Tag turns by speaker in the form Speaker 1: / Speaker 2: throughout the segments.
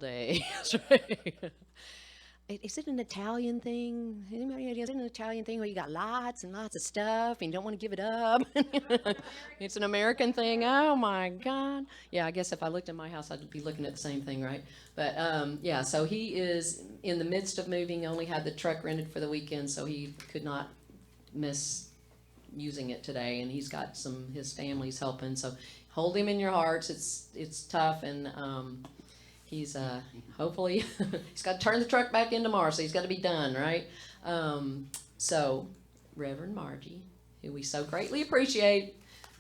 Speaker 1: day. That's right. Is it an Italian thing? Anybody? Is it an Italian thing where you got lots and lots of stuff and you don't want to give it up? It's an American thing. Oh my God. Yeah, I guess if I looked in my house, I'd be looking at the same thing, right? But yeah, so he is in the midst of moving. Only had the truck rented for the weekend, so he could not miss using it today. And he's got his family's helping. So hold him in your hearts. It's tough, and he's hopefully he's got to turn the truck back in tomorrow, so he's got to be done, right? So Reverend Margie, who we so greatly appreciate,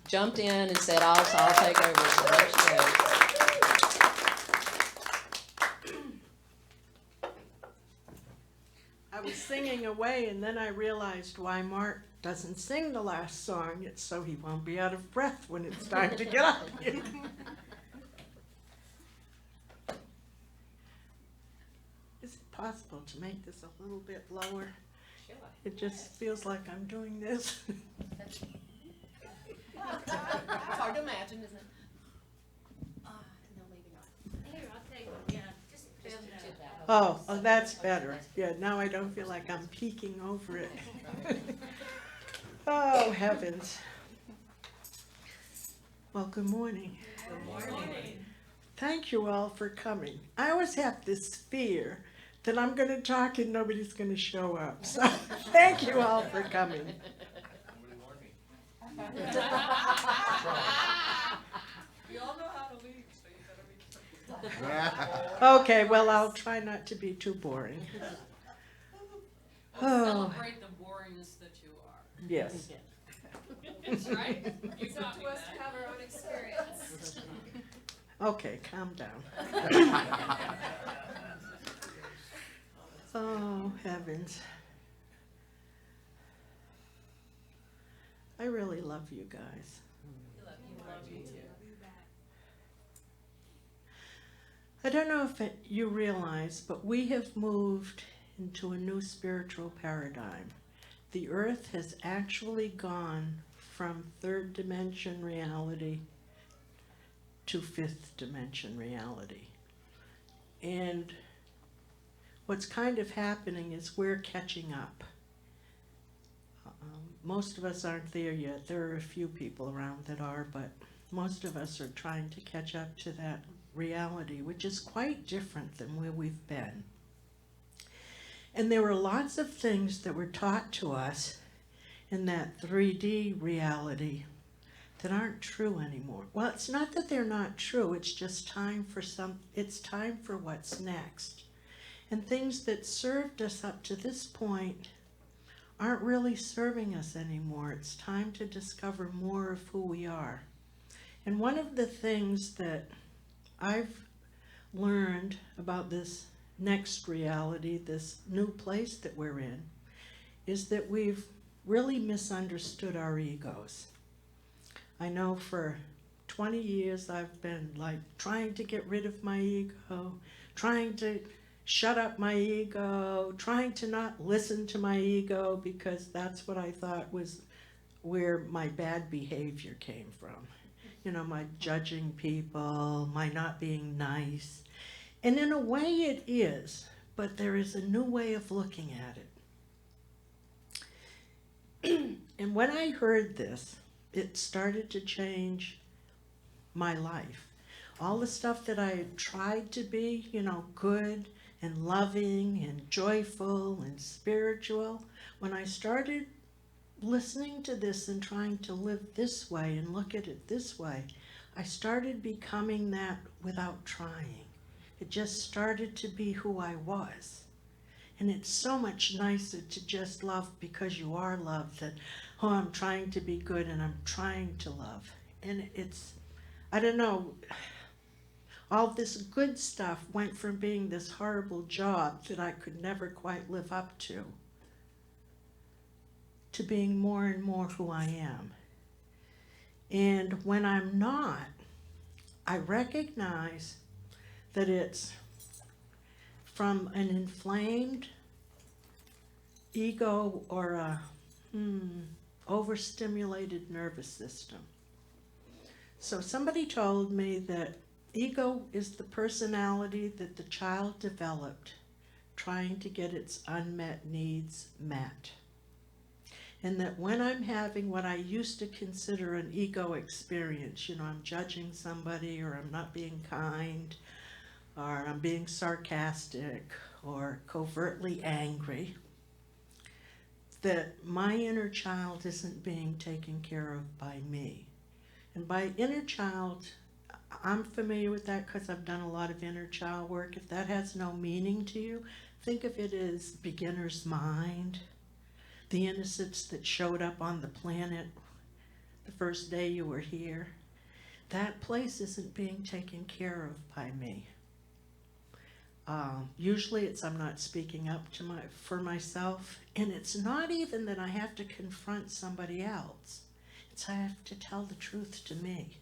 Speaker 1: jumped in and said, "I'll take over." So there she goes.
Speaker 2: I was singing away, and then I realized why Mark doesn't sing the last song. It's so he won't be out of breath when it's time to get up. Is it possible to make this a little bit lower?
Speaker 1: Sure.
Speaker 2: It just feels like I'm doing this.
Speaker 1: It's hard to imagine, isn't it? No, maybe not.
Speaker 3: Here, I'll take one, yeah, just
Speaker 1: Tip that.
Speaker 2: Oh, that's better. Yeah, now I don't feel like I'm peeking over it. Oh, heavens. Well, good morning.
Speaker 3: Good morning.
Speaker 2: Thank you all for coming. I always have this fear that I'm going to talk and nobody's going to show up. So thank you all for coming.
Speaker 4: We all know how to leave, so you better be.
Speaker 2: Okay, well, I'll try not to be too boring.
Speaker 4: We'll
Speaker 2: Oh.
Speaker 4: celebrate the boringness that you are.
Speaker 2: Yes.
Speaker 4: That's right. You
Speaker 5: It's up
Speaker 4: taught
Speaker 5: to
Speaker 4: me
Speaker 5: us to
Speaker 4: that.
Speaker 5: have our own experience.
Speaker 2: Okay, calm down. Oh, heavens. I really love you guys.
Speaker 4: We love you too.
Speaker 2: I don't know if you realize, but we have moved into a new spiritual paradigm. The earth has actually gone from third dimension reality to fifth dimension reality. And what's kind of happening is we're catching up. Most of us aren't there yet. There are a few people around that are, but most of us are trying to catch up to that reality, which is quite different than where we've been. And there were lots of things that were taught to us in that 3D reality that aren't true anymore. Well, it's not that they're not true, it's just time for what's next. And things that served us up to this point aren't really serving us anymore. It's time to discover more of who we are. And one of the things that I've learned about this next reality, this new place that we're in, is that we've really misunderstood our egos. I know for 20 years I've been like trying to get rid of my ego, trying to shut up my ego, trying to not listen to my ego, because that's what I thought was where my bad behavior came from. You know, my judging people, my not being nice. And in a way it is, but there is a new way of looking at it. And when I heard this, it started to change my life. All the stuff that I had tried to be, you know, good and loving and joyful and spiritual, when I started listening to this and trying to live this way and look at it this way, I started becoming that without trying. It just started to be who I was. And it's so much nicer to just love because you are loved than, oh, I'm trying to be good and I'm trying to love. And it's, I don't know, all this good stuff went from being this horrible job that I could never quite live up to being more and more who I am. And when I'm not, I recognize that it's from an inflamed ego or a overstimulated nervous system. So somebody told me that Ego is the personality that the child developed trying to get its unmet needs met. And that when I'm having what I used to consider an ego experience, I'm judging somebody, or I'm not being kind, or I'm being sarcastic, or covertly angry, that my inner child isn't being taken care of by me. And by inner child, I'm familiar with that because I've done a lot of inner child work. If that has no meaning to you, think of it as beginner's mind, the innocence that showed up on the planet the first day you were here. That place isn't being taken care of by me. Usually it's I'm not speaking up for myself, and it's not even that I have to confront somebody else. It's I have to tell the truth to me.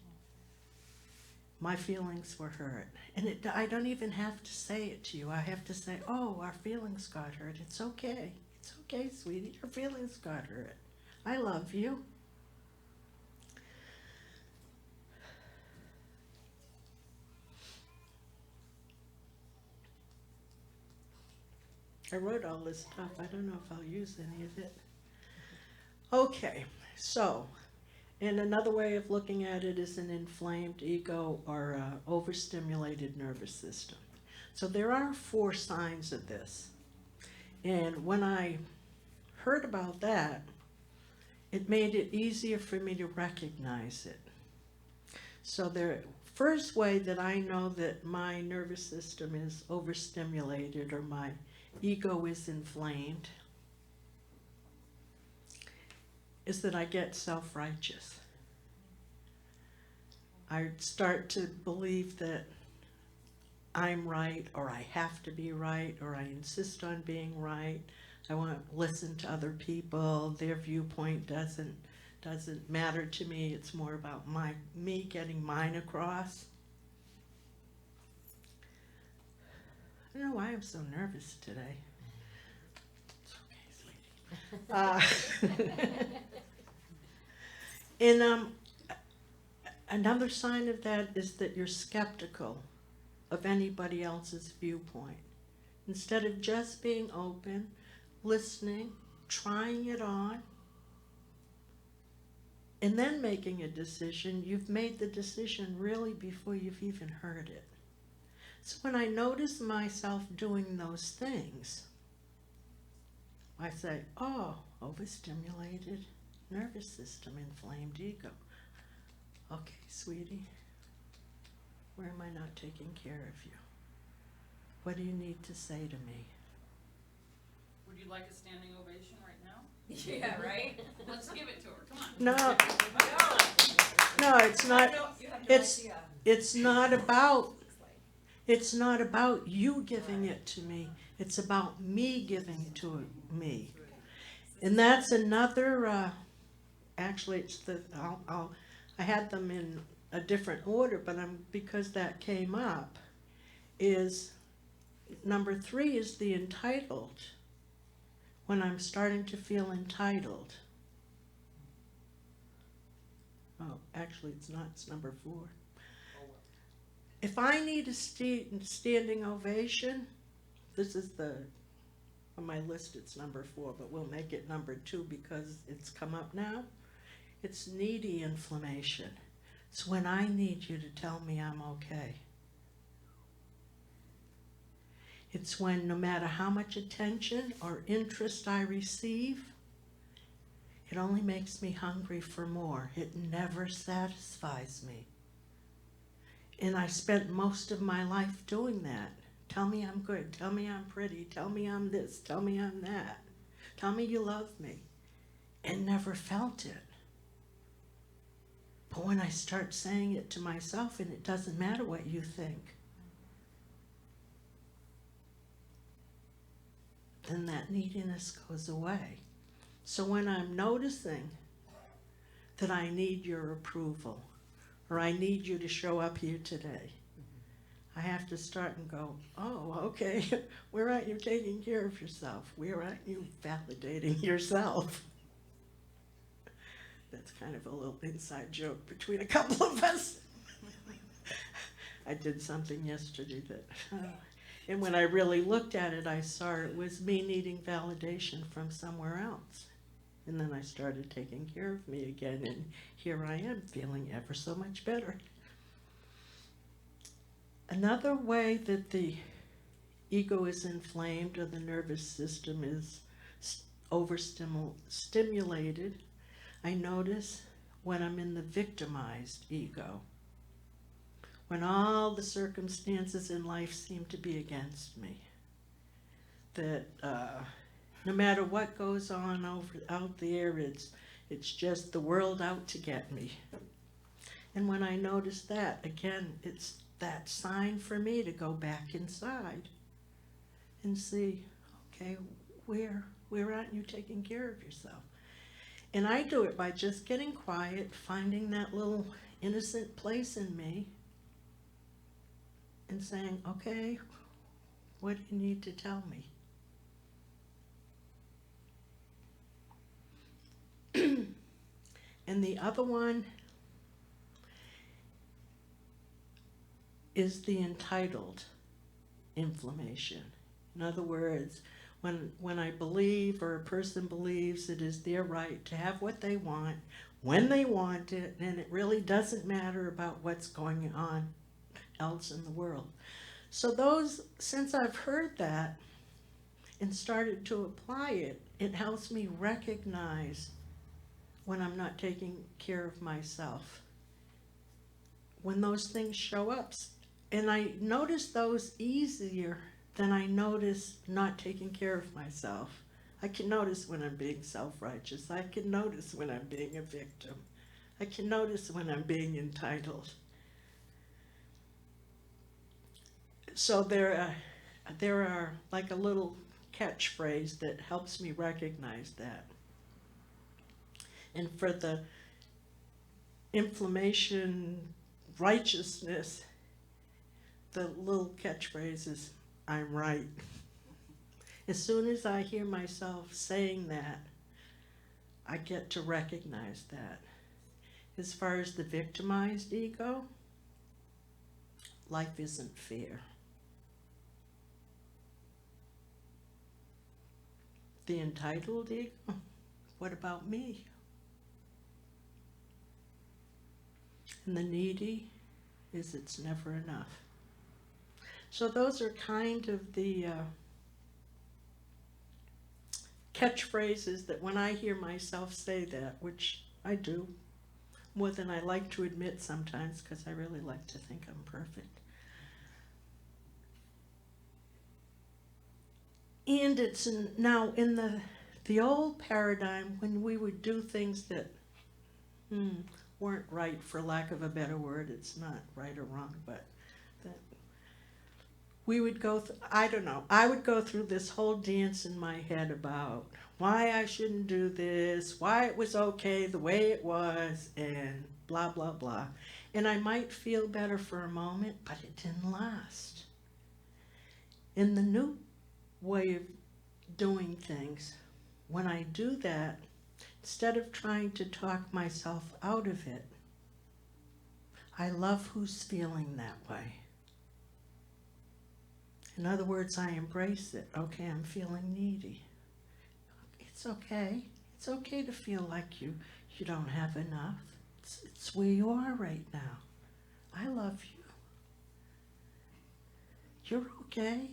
Speaker 2: My feelings were hurt, and I don't even have to say it to you. I have to say, oh, our feelings got hurt. It's okay. It's okay, sweetie. Your feelings got hurt. I love you. I wrote all this stuff. I don't know if I'll use any of it. Okay, so, and another way of looking at it is an inflamed ego or overstimulated nervous system. So there are 4 signs of this. And when I heard about that, it made it easier for me to recognize it. So the first way that I know that my nervous system is overstimulated or my ego is inflamed is that I get self-righteous. I start to believe that I'm right, or I have to be right, or I insist on being right. I want to listen to other people. Their viewpoint doesn't matter to me. It's more about me getting mine across. I don't know why I'm so nervous today. It's okay, sweetie. And another sign of that is that you're skeptical of anybody else's viewpoint. Instead of just being open, listening, trying it on, and then making a decision, you've made the decision really before you've even heard it. So when I notice myself doing those things, I say, oh, overstimulated nervous system, inflamed ego. Okay, sweetie, where am I not taking care of you? What do you need to say to me?
Speaker 4: Would you like a standing ovation right now?
Speaker 3: Yeah, right?
Speaker 4: Let's give it to her, come on.
Speaker 2: No, no, it's not.
Speaker 3: You have no
Speaker 2: It's
Speaker 3: idea.
Speaker 2: it's not about you giving it to me. It's about me giving it to me. And that's another, actually it's I had them in a different order, but because that came up, is number 3 is the entitled. When I'm starting to feel entitled. Oh, actually it's not, it's number 4. If I need a standing ovation, this is on my list it's number 4, but we'll make it number 2 because it's come up now. It's needy inflammation. It's when I need you to tell me I'm okay. It's when no matter how much attention or interest I receive, it only makes me hungry for more. It never satisfies me. And I spent most of my life doing that. Tell me I'm good. Tell me I'm pretty. Tell me I'm this. Tell me I'm that. Tell me you love me. And never felt it. But when I start saying it to myself, and it doesn't matter what you think, then that neediness goes away. So when I'm noticing that I need your approval, or I need you to show up here today, I have to start and go, oh, okay, where aren't you taking care of yourself? Where aren't you validating yourself? That's kind of a little inside joke between a couple of us. I did something yesterday that, and when I really looked at it, I saw it was me needing validation from somewhere else. And then I started taking care of me again, and here I am feeling ever so much better. Another way that the ego is inflamed or the nervous system is overstimulated, I notice when I'm in the victimized ego, when all the circumstances in life seem to be against me, that no matter what goes on out there, it's just the world out to get me. And when I notice that, again, it's that sign for me to go back inside and see, okay, where aren't you taking care of yourself? And I do it by just getting quiet, finding that little innocent place in me, and saying, okay, what do you need to tell me? And the other one is the entitled inflammation. In other words, when I believe, or a person believes it is their right to have what they want, when they want it, and it really doesn't matter about what's going on else in the world. So since I've heard that and started to apply it, it helps me recognize when I'm not taking care of myself. When those things show up, and I notice those easier than I notice not taking care of myself. I can notice when I'm being self-righteous. I can notice when I'm being a victim. I can notice when I'm being entitled. So there are like a little catchphrase that helps me recognize that. And for the inflammation, righteousness, the little catchphrase is, I'm right. As soon as I hear myself saying that, I get to recognize that. As far as the victimized ego, life isn't fair. The entitled ego, what about me? And the needy is it's never enough. So those are kind of the catchphrases that when I hear myself say that, which I do, more than I like to admit sometimes, because I really like to think I'm perfect. And it's now in the old paradigm, when we would do things that weren't right, for lack of a better word, it's not right or wrong, but that we would go I don't know, I would go through this whole dance in my head about why I shouldn't do this, why it was okay the way it was, and blah, blah, blah. And I might feel better for a moment, but it didn't last. In the new way of doing things, when I do that, instead of trying to talk myself out of it, I love who's feeling that way. In other words, I embrace it. Okay, I'm feeling needy. It's okay. It's okay to feel like you don't have enough. It's where you are right now. I love you. You're okay.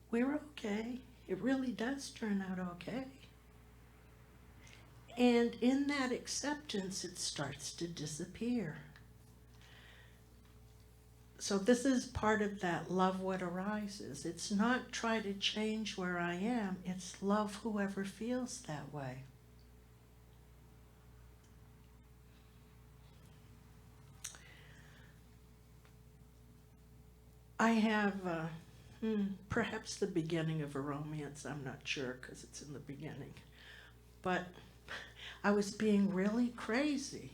Speaker 2: We're okay. It really does turn out okay. And in that acceptance, it starts to disappear. So this is part of that love what arises. It's not try to change where I am, it's love whoever feels that way. I have perhaps the beginning of a romance, I'm not sure because it's in the beginning. But I was being really crazy.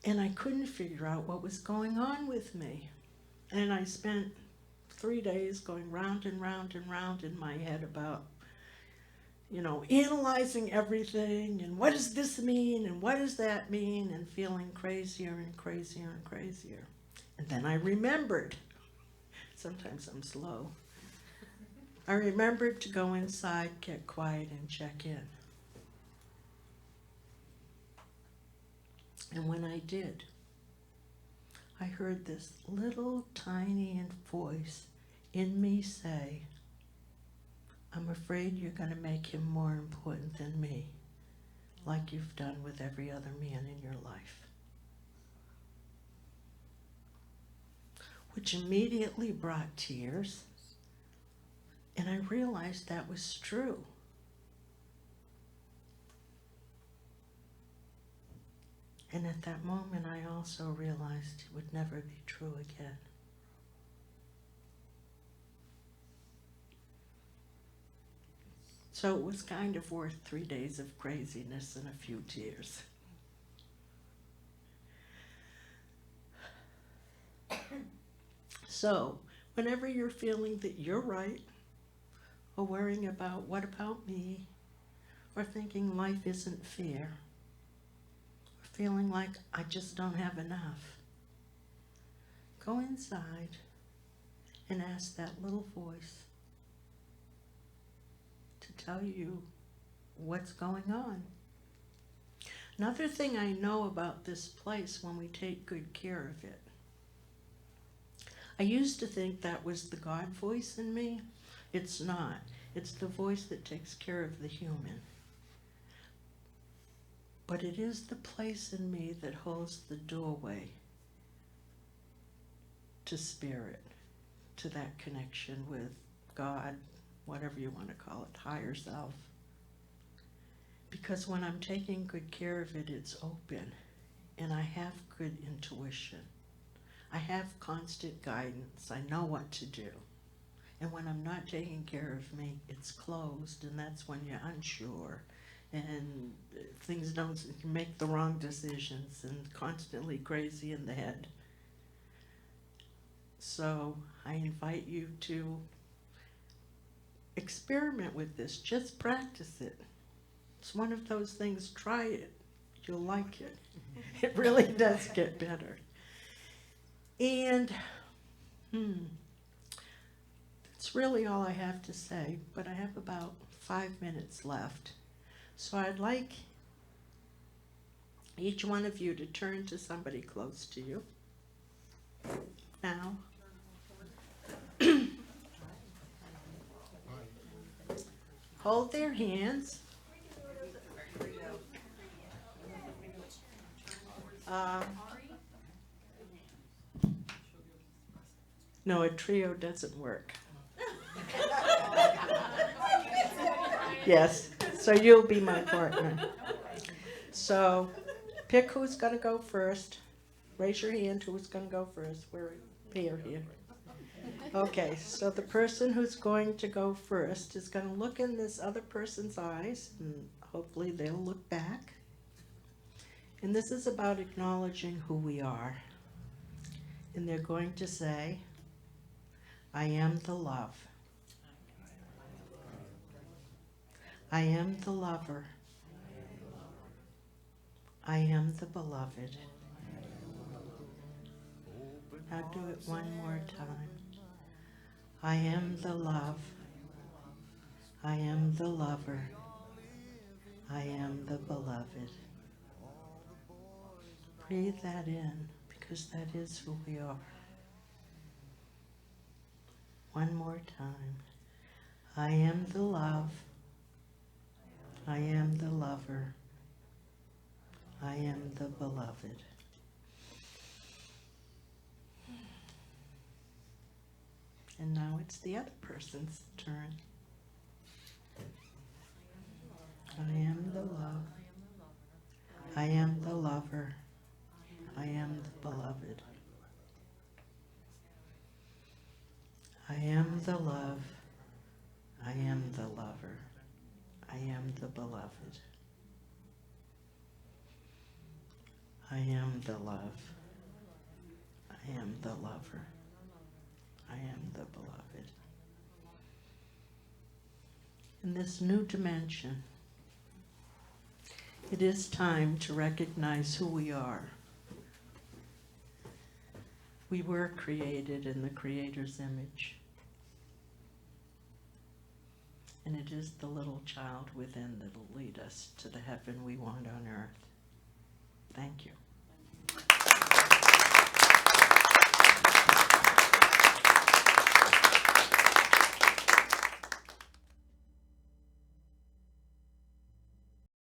Speaker 2: And I couldn't figure out what was going on with me. And I spent 3 days going round and round and round in my head about, analyzing everything, and what does this mean, and what does that mean, and feeling crazier and crazier and crazier. And then I remembered. Sometimes I'm slow. I remembered to go inside, get quiet, and check in. And when I did, I heard this little tiny voice in me say, I'm afraid you're going to make him more important than me, like you've done with every other man in your life. Which immediately brought tears, and I realized that was true. And at that moment, I also realized it would never be true again. So it was kind of worth 3 days of craziness and a few tears. So, whenever you're feeling that you're right, or worrying about what about me, or thinking life isn't fair, or feeling like I just don't have enough, go inside and ask that little voice to tell you what's going on. Another thing I know about this place when we take good care of it, I used to think that was the God voice in me. It's not. It's the voice that takes care of the human. But it is the place in me that holds the doorway to spirit, to that connection with God, whatever you want to call it, higher self. Because when I'm taking good care of it, it's open, and I have good intuition. I have constant guidance. I know what to do. And when I'm not taking care of me, it's closed, and that's when you're unsure, and things don't, you can make the wrong decisions, and constantly crazy in the head. So I invite you to experiment with this. Just practice it. It's one of those things, try it. You'll like it. It really does get better. And that's really all I have to say, but I have about 5 minutes left. So I'd like each one of you to turn to somebody close to you now. Hold their hands. No, a trio doesn't work. Yes, so you'll be my partner. So pick who's going to go first. Raise your hand who's going to go first. We're here. Okay, so the person who's going to go first is going to look in this other person's eyes, and hopefully they'll look back. And this is about acknowledging who we are. And they're going to say, I am the love. I am the lover. I am the beloved. Now do it one more time. I am the love. I am the lover. I am the beloved. Breathe that in, because that is who we are. One more time. I am the love. I am the lover. I am the beloved. And now it's the other person's turn. I am the love. I am the lover. I am the beloved. I am the love. I am the lover. I am the beloved. I am the love. I am the lover. I am the beloved. In this new dimension, it is time to recognize who we are. We were created in the Creator's image. And it is the little child within that'll lead us to the heaven we want on earth. Thank you.